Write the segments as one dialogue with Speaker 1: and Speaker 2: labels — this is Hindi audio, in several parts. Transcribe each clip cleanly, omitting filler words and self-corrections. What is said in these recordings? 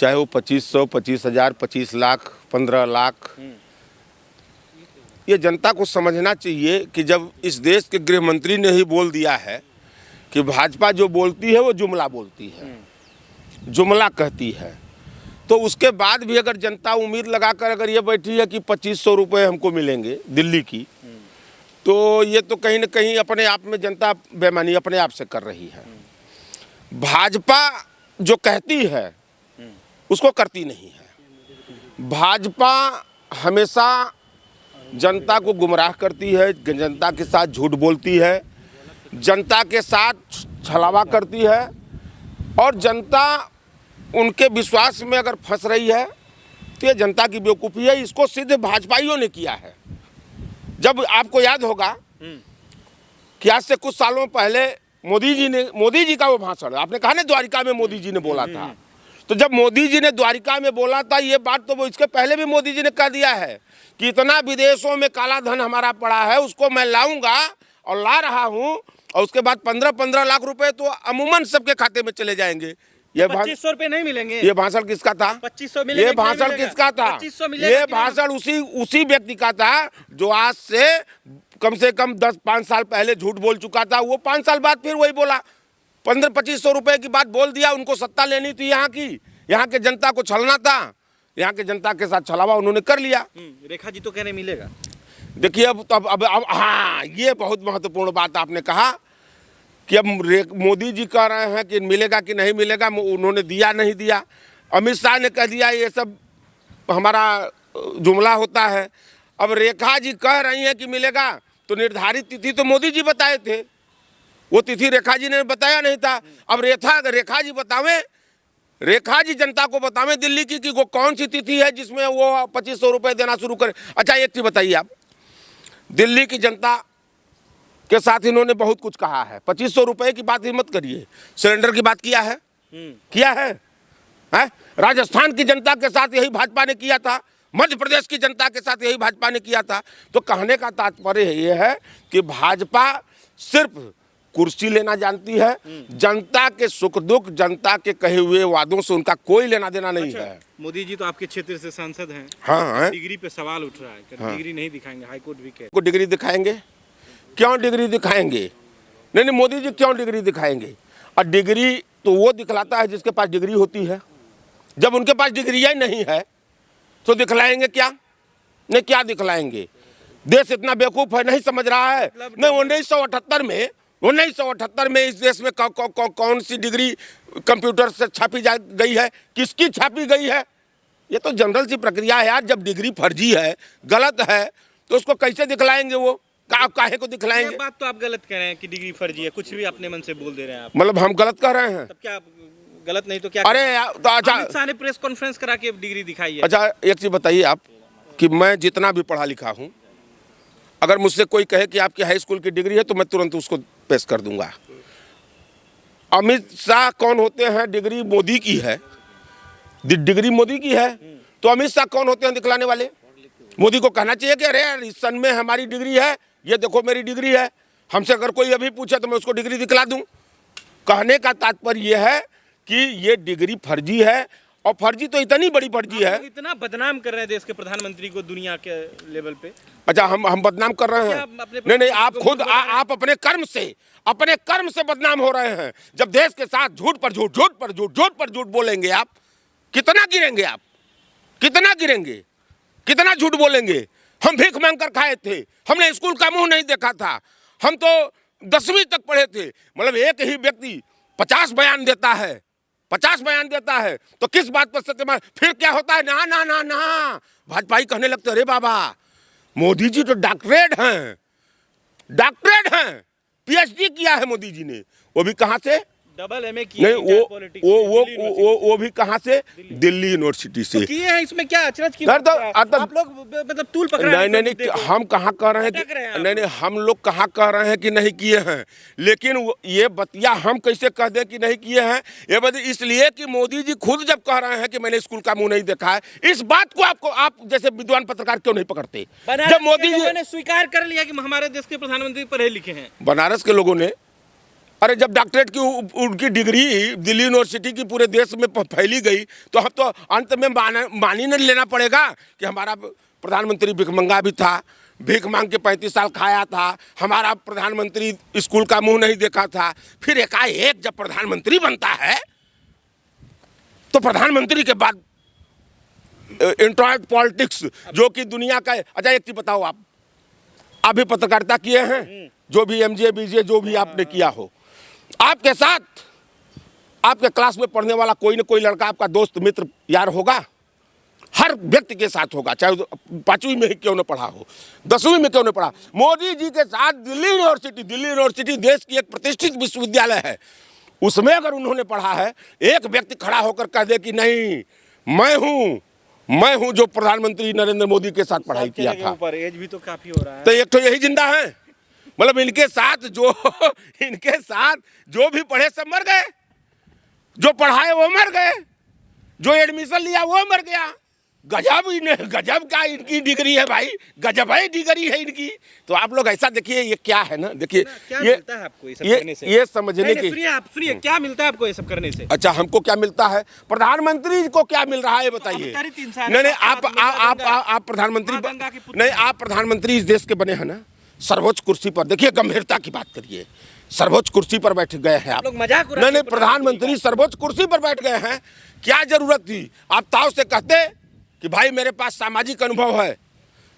Speaker 1: चाहे वो 2500, 25,000, 25 लाख, 15 लाख। ये जनता को समझना चाहिए कि जब इस देश के गृह मंत्री ने ही बोल दिया है कि भाजपा जो बोलती है वो जुमला बोलती है, जुमला कहती है, तो उसके बाद भी अगर जनता उम्मीद लगाकर अगर ये बैठी है कि 2500 रुपये हमको मिलेंगे दिल्ली की, तो ये तो कहीं ना कहीं अपने आप में जनता बेईमानी अपने आप से कर रही है। भाजपा जो कहती है उसको करती नहीं है। भाजपा हमेशा जनता को गुमराह करती है, जनता के साथ झूठ बोलती है, जनता के साथ छलावा करती है, और जनता उनके विश्वास में अगर फंस रही है तो ये जनता की बेवकूफ़ी है। इसको सिद्ध भाजपाइयों ने किया है। जब आपको याद होगा कि आज से कुछ सालों पहले मोदी जी का वो भाषण आपने कहा ना द्वारिका में मोदी जी ने बोला था, तो जब मोदी जी ने द्वारिका में बोला था ये बात, तो वो इसके पहले भी मोदी जी ने कह दिया है कि इतना विदेशों में काला धन हमारा पड़ा है, उसको मैं लाऊंगा और ला रहा हूं, और उसके बाद 15-15 लाख रुपए तो अमूमन सबके खाते में चले जाएंगे। ये
Speaker 2: 2500 रुपए नहीं मिलेंगे।
Speaker 1: ये भाषण किसका था?
Speaker 2: 2500 मिलेंगे।
Speaker 1: ये भाषण किसका था? ये भाषण उसी व्यक्ति का था जो आज से कम 10-5 साल पहले झूठ बोल चुका था। वो 5 साल बाद फिर वही बोला, 1500-2500 रुपए की बात बोल दिया। उनको सत्ता लेनी थी यहाँ की, यहाँ के जनता को छलना था, यहाँ के जनता के साथ छलावा उन्होंने कर लिया।
Speaker 2: रेखा जी तो कहने मिलेगा।
Speaker 1: देखिए अब हाँ, ये बहुत महत्वपूर्ण बात आपने कहा कि अब मोदी जी कह रहे हैं कि मिलेगा कि नहीं मिलेगा, उन्होंने दिया नहीं दिया। अमित शाह ने कह दिया ये सब हमारा जुमला होता है। अब रेखा जी कह रही हैं कि मिलेगा, तो निर्धारित तिथि तो मोदी जी बताए थे, वो तिथि रेखा जी ने बताया नहीं था। अब रेखा जी बतावें, रेखा जी जनता को बतावें दिल्ली की कि वो कौन सी तिथि है जिसमें वो 2500 रुपये देना शुरू करे। अच्छा एक चीज़ बताइए आप, दिल्ली की जनता के साथ इन्होंने बहुत कुछ कहा है। 2500 रुपये की बात ही मत करिए, सिलेंडर की बात किया है, किया है? राजस्थान की जनता के साथ यही भाजपा ने किया था, मध्य प्रदेश की जनता के साथ यही भाजपा ने किया था। तो कहने का तात्पर्य ये है कि भाजपा सिर्फ कुर्सी लेना जानती है, जनता के सुख दुख, जनता के कहे हुए वादों से उनका कोई लेना देना नहीं है।
Speaker 2: मोदी जी तो आपके क्षेत्र से सांसद हैं।
Speaker 1: हाँ,
Speaker 2: डिग्री पे सवाल उठ रहा है कि डिग्री नहीं दिखाएंगे, हाईकोर्ट भी कह।
Speaker 1: को डिग्री दिखाएंगे? क्यों डिग्री दिखाएंगे? नहीं, मोदी जी क्यों डिग्री दिखाएंगे? और डिग्री तो वो दिखलाता है जिसके पास डिग्री होती है। जब उनके पास डिग्री ही नहीं है तो दिखलाएंगे क्या? नहीं, क्या दिखलाएंगे? देश इतना बेवकूफ है, नहीं समझ रहा है। नहीं, 1978 में इस देश में कौन सी डिग्री कंप्यूटर से छापी गई है? किसकी छापी गई है? ये तो जनरल सी प्रक्रिया है यार। जब डिग्री फर्जी है, गलत है, तो उसको कैसे दिखलाएंगे? वो काहे को दिखलाएंगे?
Speaker 2: ये बात तो आप गलत कह रहे हैं कि डिग्री फर्जी है, कुछ भी अपने मन से बोल दे रहे हैं आप।
Speaker 1: मतलब हम गलत कह रहे हैं?
Speaker 2: तब क्या गलत नहीं तो क्या?
Speaker 1: अरे तो अच्छा,
Speaker 2: अमित शाह ने प्रेस कॉन्फ्रेंस करा के डिग्री दिखाई है।
Speaker 1: अच्छा एक चीज बताइए आप कि मैं जितना भी पढ़ा लिखा हूँ, अगर मुझसे कोई कहे कि आपकी हाई स्कूल की डिग्री है तो मैं तुरंत उसको पेश कर दूंगा। अमित शाह कौन होते हैं? डिग्री मोदी की है, डिग्री मोदी की है, तो अमित शाह कौन होते हैं दिखलाने वाले? मोदी को कहना चाहिए कि अरे यार इस सन में हमारी डिग्री है, ये देखो मेरी डिग्री है। हमसे अगर कोई अभी पूछे तो मैं उसको डिग्री दिखला दूं। कहने का तात्पर्य यह है कि ये डिग्री फर्जी है, और फर्जी तो इतनी बड़ी फर्जी है।
Speaker 2: इतना बदनाम कर रहे हैं देश के प्रधानमंत्री को दुनिया के लेवल पे।
Speaker 1: अच्छा हम बदनाम कर रहे हैं? नहीं, आप खुद आप अपने कर्म से बदनाम हो रहे हैं। जब देश के साथ झूठ पर झूठ, झूठ पर झूठ, झूठ पर झूठ बोलेंगे आप, कितना गिरेंगे आप? कितना गिरेंगे? कितना झूठ बोलेंगे? हम भीख मांग कर खाए थे, हमने स्कूल का मुंह नहीं देखा था, हम तो 10वीं तक पढ़े थे। मतलब एक ही व्यक्ति 50 बयान देता है, 50 बयान देता है, तो किस बात पर सत्य? फिर क्या होता है? ना ना ना ना, भाजपाई कहने लगते अरे बाबा मोदी जी तो डॉक्टरेट हैं, पीएचडी किया है मोदी जी ने। वो भी कहाँ से?
Speaker 2: डबल एमए किया।
Speaker 1: नहीं, वो भी कहाँ से? दिल्ली यूनिवर्सिटी से।
Speaker 2: तो किए हैं, इसमें क्या अचरज की? आप लोग मतलब तूल पकड़ रहे हैं।
Speaker 1: नहीं, हम कहाँ कह रहे हैं कि नहीं, हम लोग कहाँ कह रहे हैं कि नहीं किए हैं, लेकिन ये बतिया हम कैसे कह दें कि नहीं किए हैं? ये बतिया इसलिए कि मोदी जी खुद जब कह रहे हैं कि मैंने स्कूल का मुंह नहीं देखा है, इस बात को आप जैसे विद्वान पत्रकार क्यों नहीं पकड़ते? जब मोदी जी
Speaker 2: ने स्वीकार कर लिया कि हमारे देश के प्रधानमंत्री पढ़े लिखे हैं।
Speaker 1: बनारस के लोगों ने अरे जब डॉक्टरेट की उनकी डिग्री दिल्ली यूनिवर्सिटी की पूरे देश में फैली गई तो हम तो अंत में मान ही नहीं लेना पड़ेगा कि हमारा प्रधानमंत्री भिखमंगा भी था, भीख मांग के 35 साल खाया था, हमारा प्रधानमंत्री स्कूल का मुंह नहीं देखा था। फिर एकाएक जब प्रधानमंत्री बनता है तो प्रधानमंत्री के बाद इंट्राइड पॉलिटिक्स जो कि दुनिया का। अच्छा एक चीज बताओ, आप भी पत्रकारिता किए हैं, जो भी एमजे बीजे जो भी आपने किया हो, आपके साथ आपके क्लास में पढ़ने वाला कोई ना कोई लड़का आपका दोस्त मित्र यार होगा, हर व्यक्ति के साथ होगा, चाहे 5वीं में ही क्यों न पढ़ा हो, 10वीं में क्यों न पढ़ा। मोदी जी के साथ दिल्ली यूनिवर्सिटी देश की एक प्रतिष्ठित विश्वविद्यालय है, उसमें अगर उन्होंने पढ़ा है, एक व्यक्ति खड़ा होकर कह दे कि नहीं मैं हूं जो प्रधानमंत्री नरेंद्र मोदी के साथ पढ़ाई किया था।
Speaker 2: ऊपर एज भी तो काफी हो रहा है,
Speaker 1: तो एक तो यही जिंदा है, मतलब इनके साथ जो भी पढ़े सब मर गए, जो पढ़ाए वो मर गए, जो एडमिशन लिया वो मर गया। गजब का इनकी डिग्री है भाई, गजब है डिग्री है इनकी। तो आप लोग ऐसा देखिए, ये क्या है ना, देखिए
Speaker 2: क्या मिलता है आपको ये सब करने से?
Speaker 1: ये समझने की,
Speaker 2: सुनिए क्या मिलता है आपको ये सब करने से?
Speaker 1: अच्छा हमको क्या मिलता है, प्रधानमंत्री को क्या मिल रहा है बताइए। नहीं आप प्रधानमंत्री नहीं, आप प्रधानमंत्री इस देश के बने हैं ना, सर्वोच्च कुर्सी पर। देखिए गंभीरता की बात करिए, सर्वोच्च कुर्सी पर बैठ गए हैं आप।
Speaker 2: मजाक
Speaker 1: नहीं, प्रधानमंत्री सर्वोच्च कुर्सी पर बैठ गए हैं, क्या जरूरत थी? आप ताऊ से कहते कि भाई मेरे पास सामाजिक अनुभव है,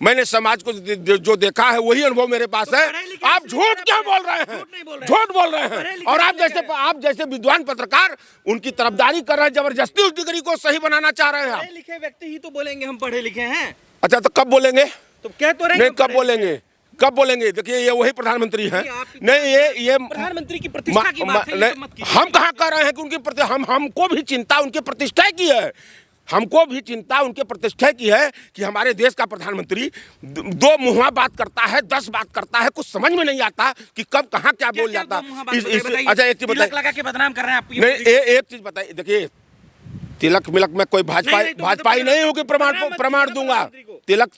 Speaker 1: मैंने समाज को जो देखा है वही अनुभव मेरे पास है। आप झूठ क्यों बोल रहे हैं? झूठ बोल रहे हैं। और आप जैसे विद्वान पत्रकार उनकी तरफदारी कर रहे हैं, जबरदस्ती उस डिग्री को सही बनाना चाह रहे हैं।
Speaker 2: पढ़े लिखे व्यक्ति ही तो बोलेंगे हम पढ़े लिखे हैं।
Speaker 1: अच्छा तो कब बोलेंगे?
Speaker 2: तो क्या तो
Speaker 1: नहीं, कब बोलेंगे? देखिए ये वही प्रधानमंत्री हैं। नहीं ये
Speaker 2: प्रधानमंत्री की प्रतिष्ठा की बात है,
Speaker 1: हम कहाँ कह रहे हैं कि उनकी हमको भी चिंता उनके प्रतिष्ठा की है, हमको भी चिंता उनके प्रतिष्ठा की है कि हमारे देश का प्रधानमंत्री 2 मुँहा बात करता है, 10 बात करता है, कुछ समझ में नहीं आता कि कब कहाँ क्या बोल जाता। अच्छा एक चीज बताइए,
Speaker 2: लगा के बदनाम कर रहे हैं आप।
Speaker 1: नहीं एक चीज बताइए, देखिए तिलक मिलक में कोई भाजपा नहीं होगी, प्रमाण दूंगा। तिलक